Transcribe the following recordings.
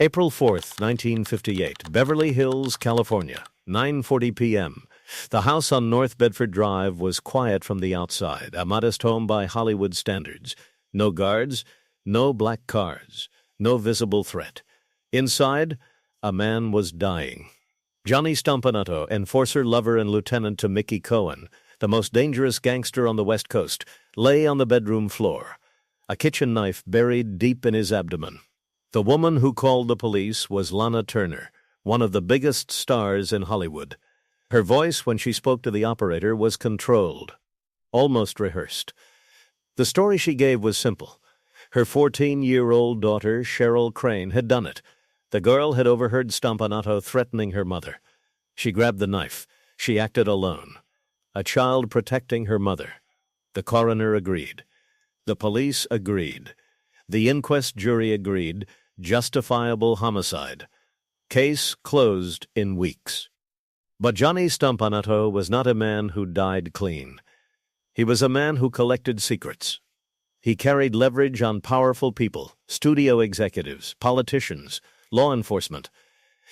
April 4th, 1958, Beverly Hills, California, 9:40 p.m. The house on North Bedford Drive was quiet from the outside, a modest home by Hollywood standards. No guards, no black cars, no visible threat. Inside, a man was dying. Johnny Stompanato, enforcer, lover, and lieutenant to Mickey Cohen, the most dangerous gangster on the West Coast, lay on the bedroom floor, a kitchen knife buried deep in his abdomen. The woman who called the police was Lana Turner, one of the biggest stars in Hollywood. Her voice, when she spoke to the operator, was controlled, almost rehearsed. The story she gave was simple. Her 14-year-old daughter, Cheryl Crane, had done it. The girl had overheard Stompanato threatening her mother. She grabbed the knife. She acted alone. A child protecting her mother. The coroner agreed. The police agreed. The inquest jury agreed. Justifiable homicide. Case closed in weeks. But Johnny Stompanato was not a man who died clean. He was a man who collected secrets. He carried leverage on powerful people, studio executives, politicians, law enforcement.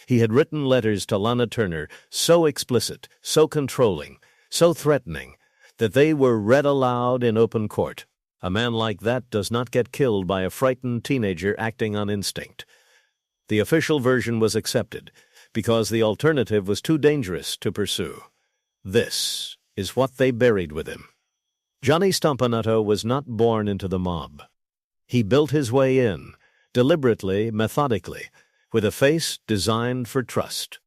He had written letters to Lana Turner so explicit, so controlling, so threatening, that they were read aloud in open court. A man like that does not get killed by a frightened teenager acting on instinct. The official version was accepted because the alternative was too dangerous to pursue. This is what they buried with him. Johnny Stompanato was not born into the mob. He built his way in, deliberately, methodically, with a face designed for trust.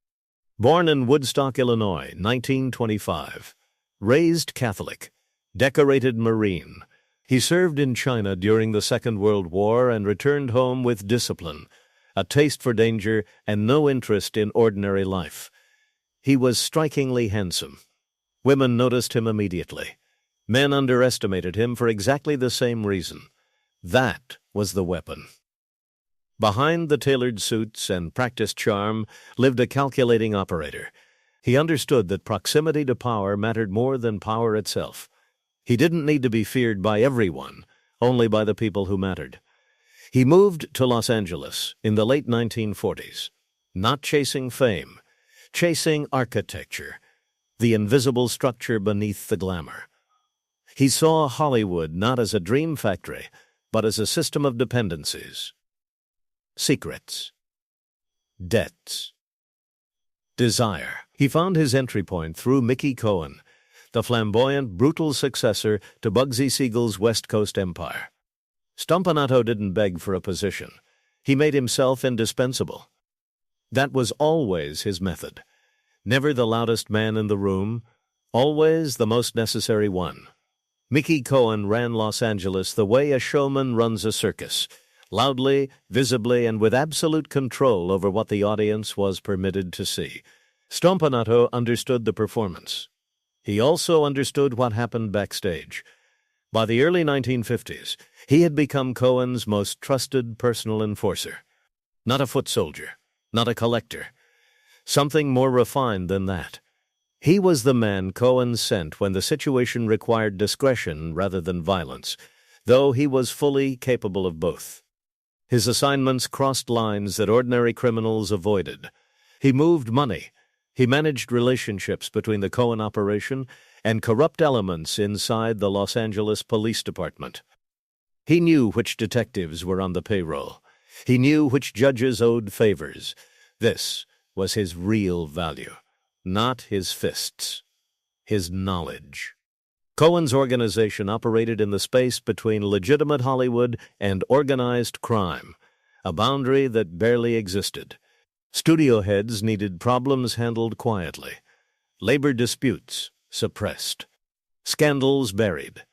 Born in Woodstock, Illinois, 1925. Raised Catholic. Decorated Marine. He served in China during the Second World War and returned home with discipline, a taste for danger, and no interest in ordinary life. He was strikingly handsome. Women noticed him immediately. Men underestimated him for exactly the same reason. That was the weapon. Behind the tailored suits and practiced charm lived a calculating operator. He understood that proximity to power mattered more than power itself. He didn't need to be feared by everyone, only by the people who mattered. He moved to Los Angeles in the late 1940s, not chasing fame, chasing architecture, the invisible structure beneath the glamour. He saw Hollywood not as a dream factory, but as a system of dependencies. Secrets. Debts. Desire. He found his entry point through Mickey Cohen, the flamboyant, brutal successor to Bugsy Siegel's West Coast empire. Stompanato didn't beg for a position. He made himself indispensable. That was always his method. Never the loudest man in the room, always the most necessary one. Mickey Cohen ran Los Angeles the way a showman runs a circus, loudly, visibly, and with absolute control over what the audience was permitted to see. Stompanato understood the performance. He also understood what happened backstage. By the early 1950s, he had become Cohen's most trusted personal enforcer. Not a foot soldier, not a collector. Something more refined than that. He was the man Cohen sent when the situation required discretion rather than violence, though he was fully capable of both. His assignments crossed lines that ordinary criminals avoided. He moved money. He managed relationships between the Cohen operation and corrupt elements inside the Los Angeles Police Department. He knew which detectives were on the payroll. He knew which judges owed favors. This was his real value, not his fists, his knowledge. Cohen's organization operated in the space between legitimate Hollywood and organized crime, a boundary that barely existed. Studio heads needed problems handled quietly, labor disputes suppressed, scandals buried.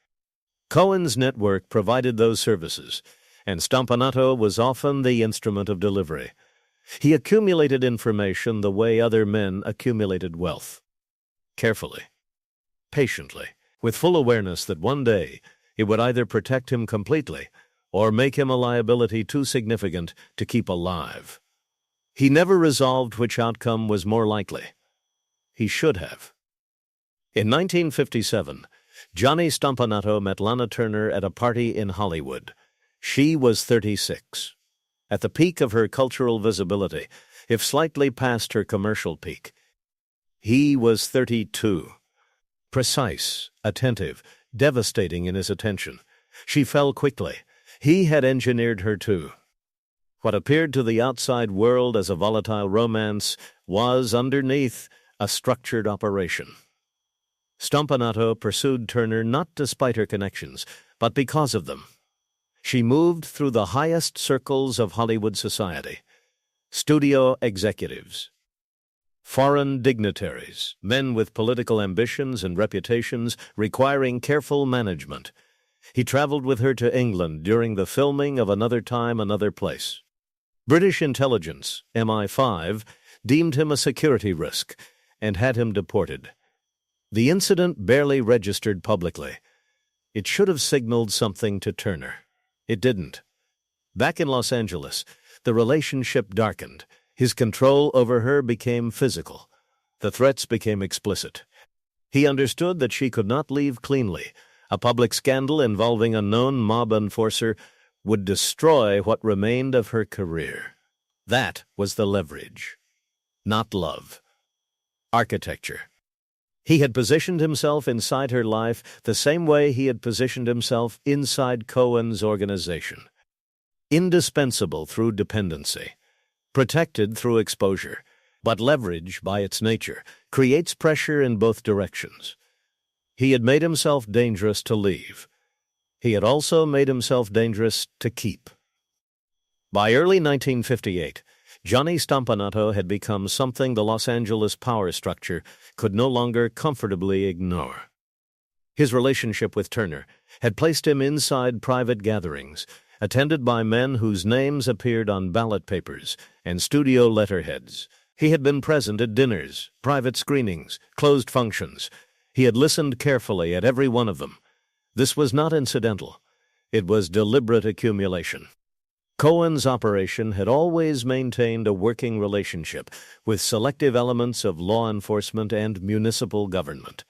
Cohen's network provided those services, and Stompanato was often the instrument of delivery. He accumulated information the way other men accumulated wealth. Carefully, patiently, with full awareness that one day it would either protect him completely or make him a liability too significant to keep alive. He never resolved which outcome was more likely. He should have. In 1957, Johnny Stompanato met Lana Turner at a party in Hollywood. She was 36. at the peak of her cultural visibility, if slightly past her commercial peak. He was 32. Precise, attentive, devastating in his attention. She fell quickly. He had engineered her too. What appeared to the outside world as a volatile romance was, underneath, a structured operation. Stompanato pursued Turner not despite her connections, but because of them. She moved through the highest circles of Hollywood society. Studio executives, foreign dignitaries, men with political ambitions and reputations requiring careful management. He traveled with her to England during the filming of Another Time, Another Place. British intelligence, MI5, deemed him a security risk and had him deported. The incident barely registered publicly. It should have signaled something to Turner. It didn't. Back in Los Angeles, the relationship darkened. His control over her became physical. The threats became explicit. He understood that she could not leave cleanly. A public scandal involving a known mob enforcer would destroy what remained of her career. That was the leverage. Not love. Architecture. He had positioned himself inside her life the same way he had positioned himself inside Cohen's organization. Indispensable through dependency. Protected through exposure. But leverage, by its nature, creates pressure in both directions. He had made himself dangerous to leave. He had also made himself dangerous to keep. By early 1958, Johnny Stompanato had become something the Los Angeles power structure could no longer comfortably ignore. His relationship with Turner had placed him inside private gatherings, attended by men whose names appeared on ballot papers and studio letterheads. He had been present at dinners, private screenings, closed functions. He had listened carefully at every one of them. This was not incidental. It was deliberate accumulation. Cohen's operation had always maintained a working relationship with selective elements of law enforcement and municipal government.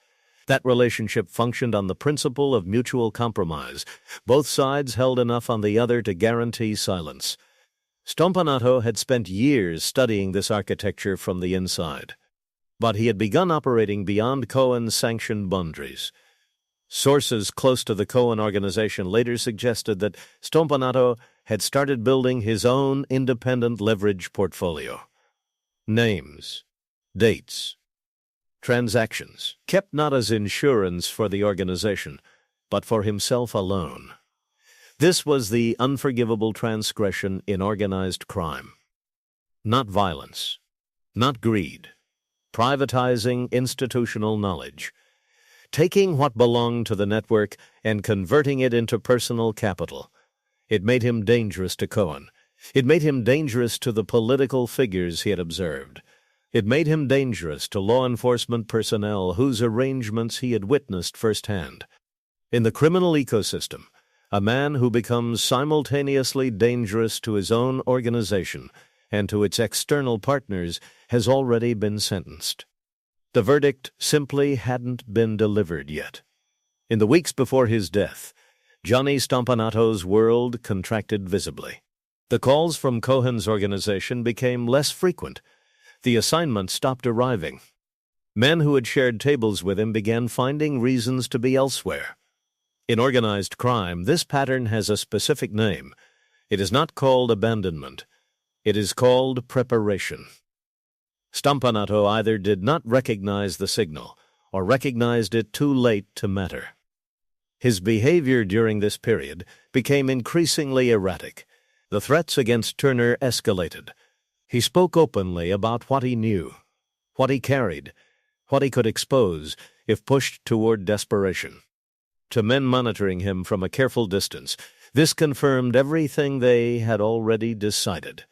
That relationship functioned on the principle of mutual compromise. Both sides held enough on the other to guarantee silence. Stompanato had spent years studying this architecture from the inside. But he had begun operating beyond Cohen's sanctioned boundaries. Sources close to the Cohen organization later suggested that Stompanato had started building his own independent leverage portfolio. Names, dates, transactions, kept not as insurance for the organization, but for himself alone. This was the unforgivable transgression in organized crime. Not violence, not greed, privatizing institutional knowledge, taking what belonged to the network and converting it into personal capital. It made him dangerous to Cohen. It made him dangerous to the political figures he had observed. It made him dangerous to law enforcement personnel whose arrangements he had witnessed firsthand. In the criminal ecosystem, a man who becomes simultaneously dangerous to his own organization and to its external partners has already been sentenced. The verdict simply hadn't been delivered yet. In the weeks before his death, Johnny Stompanato's world contracted visibly. The calls from Cohen's organization became less frequent. The assignments stopped arriving. Men who had shared tables with him began finding reasons to be elsewhere. In organized crime, this pattern has a specific name. It is not called abandonment. It is called preparation. Stompanato either did not recognize the signal or recognized it too late to matter. His behavior during this period became increasingly erratic. The threats against Turner escalated. He spoke openly about what he knew, what he carried, what he could expose if pushed toward desperation. To men monitoring him from a careful distance, this confirmed everything they had already decided.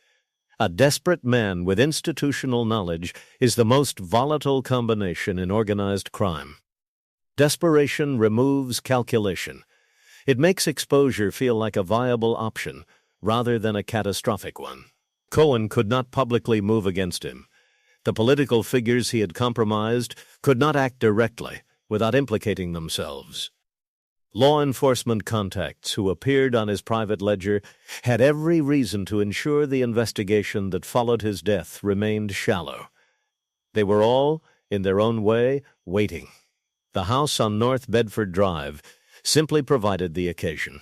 A desperate man with institutional knowledge is the most volatile combination in organized crime. Desperation removes calculation. It makes exposure feel like a viable option rather than a catastrophic one. Cohen could not publicly move against him. The political figures he had compromised could not act directly without implicating themselves. Law enforcement contacts who appeared on his private ledger had every reason to ensure the investigation that followed his death remained shallow. They were all, in their own way, waiting. The house on North Bedford Drive simply provided the occasion.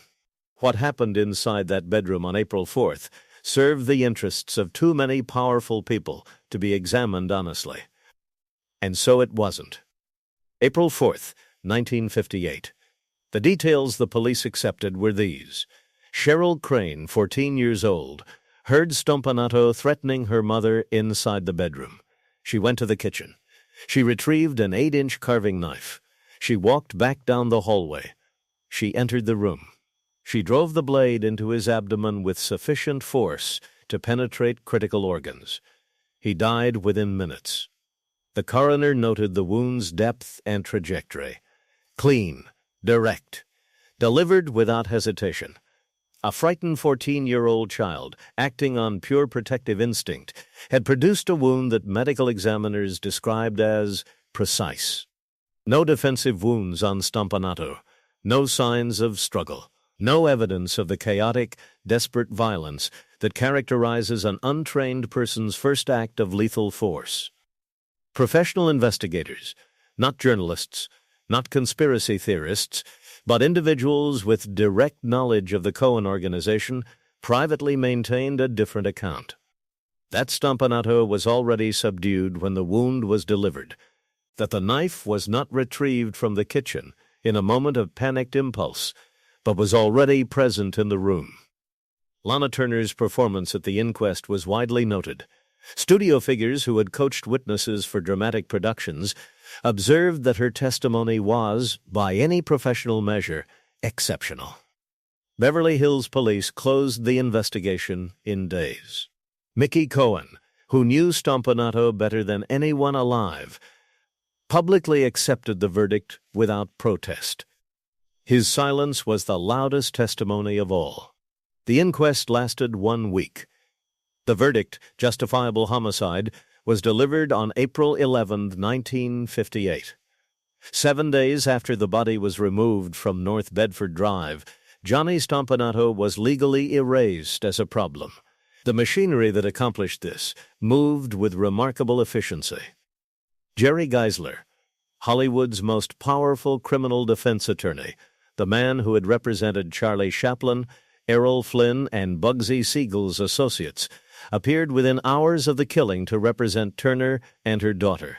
What happened inside that bedroom on April 4th served the interests of too many powerful people to be examined honestly. And so it wasn't. April 4th, 1958. The details the police accepted were these. Cheryl Crane, 14 years old, heard Stompanato threatening her mother inside the bedroom. She went to the kitchen. She retrieved an 8-inch carving knife. She walked back down the hallway. She entered the room. She drove the blade into his abdomen with sufficient force to penetrate critical organs. He died within minutes. The coroner noted the wound's depth and trajectory. Clean, direct, delivered without hesitation. A frightened 14-year-old child, acting on pure protective instinct, had produced a wound that medical examiners described as precise. No defensive wounds on Stompanato, no signs of struggle, no evidence of the chaotic, desperate violence that characterizes an untrained person's first act of lethal force. Professional investigators, not journalists, not conspiracy theorists, but individuals with direct knowledge of the Cohen organization, privately maintained a different account. That Stompanato was already subdued when the wound was delivered, that the knife was not retrieved from the kitchen in a moment of panicked impulse, but was already present in the room. Lana Turner's performance at the inquest was widely noted. Studio figures who had coached witnesses for dramatic productions observed that her testimony was, by any professional measure, exceptional. Beverly Hills police closed the investigation in days. Mickey Cohen, who knew Stompanato better than anyone alive, publicly accepted the verdict without protest. His silence was the loudest testimony of all. The inquest lasted 1 week. The verdict, Justifiable Homicide, was delivered on April 11, 1958. 7 days after the body was removed from North Bedford Drive, Johnny Stompanato was legally erased as a problem. The machinery that accomplished this moved with remarkable efficiency. Jerry Geisler, Hollywood's most powerful criminal defense attorney, the man who had represented Charlie Chaplin, Errol Flynn, and Bugsy Siegel's associates, appeared within hours of the killing to represent Turner and her daughter.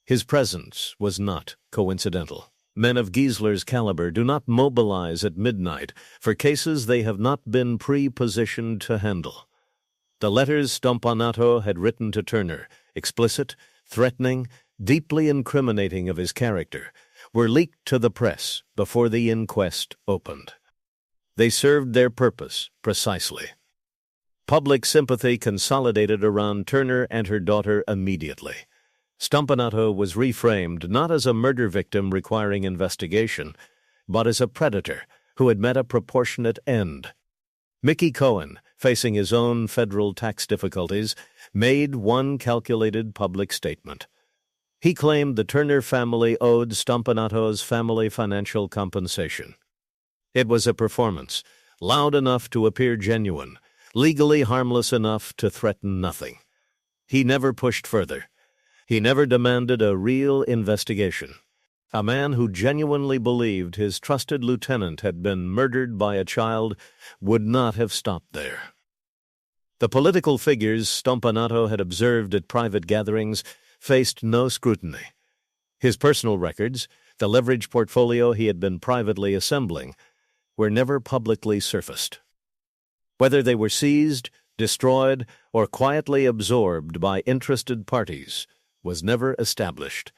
His presence was not coincidental. Men of Geisler's caliber do not mobilize at midnight for cases they have not been pre-positioned to handle. The letters Stompanato had written to Turner, explicit, threatening, deeply incriminating of his character, were leaked to the press before the inquest opened. They served their purpose precisely. Public sympathy consolidated around Turner and her daughter immediately. Stompanato was reframed not as a murder victim requiring investigation, but as a predator who had met a proportionate end. Mickey Cohen, facing his own federal tax difficulties, made one calculated public statement. He claimed the Turner family owed Stompanato's family financial compensation. It was a performance, loud enough to appear genuine, legally harmless enough to threaten nothing. He never pushed further. He never demanded a real investigation. A man who genuinely believed his trusted lieutenant had been murdered by a child would not have stopped there. The political figures Stompanato had observed at private gatherings faced no scrutiny. His personal records, the leverage portfolio he had been privately assembling, were never publicly surfaced. Whether they were seized, destroyed, or quietly absorbed by interested parties was never established.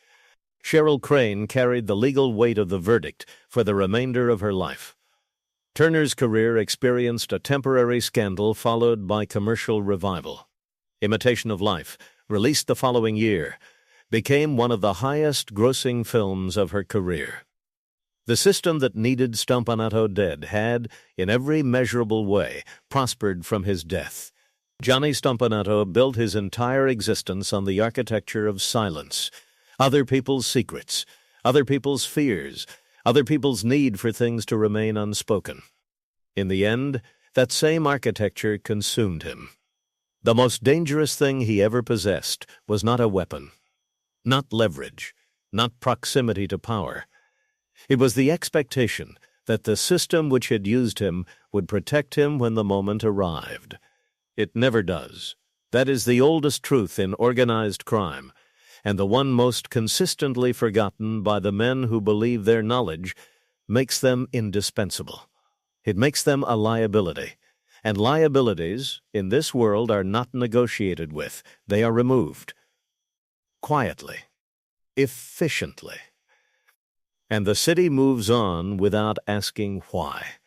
Cheryl Crane carried the legal weight of the verdict for the remainder of her life. Turner's career experienced a temporary scandal followed by commercial revival. Imitation of Life, released the following year, became one of the highest-grossing films of her career. The system that needed Stompanato dead had, in every measurable way, prospered from his death. Johnny Stompanato built his entire existence on the architecture of silence, other people's secrets, other people's fears, other people's need for things to remain unspoken. In the end, that same architecture consumed him. The most dangerous thing he ever possessed was not a weapon, not leverage, not proximity to power. It was the expectation that the system which had used him would protect him when the moment arrived. It never does. That is the oldest truth in organized crime, and the one most consistently forgotten by the men who believe their knowledge makes them indispensable. It makes them a liability, and liabilities in this world are not negotiated with. They are removed. Quietly. Efficiently. And the city moves on without asking why.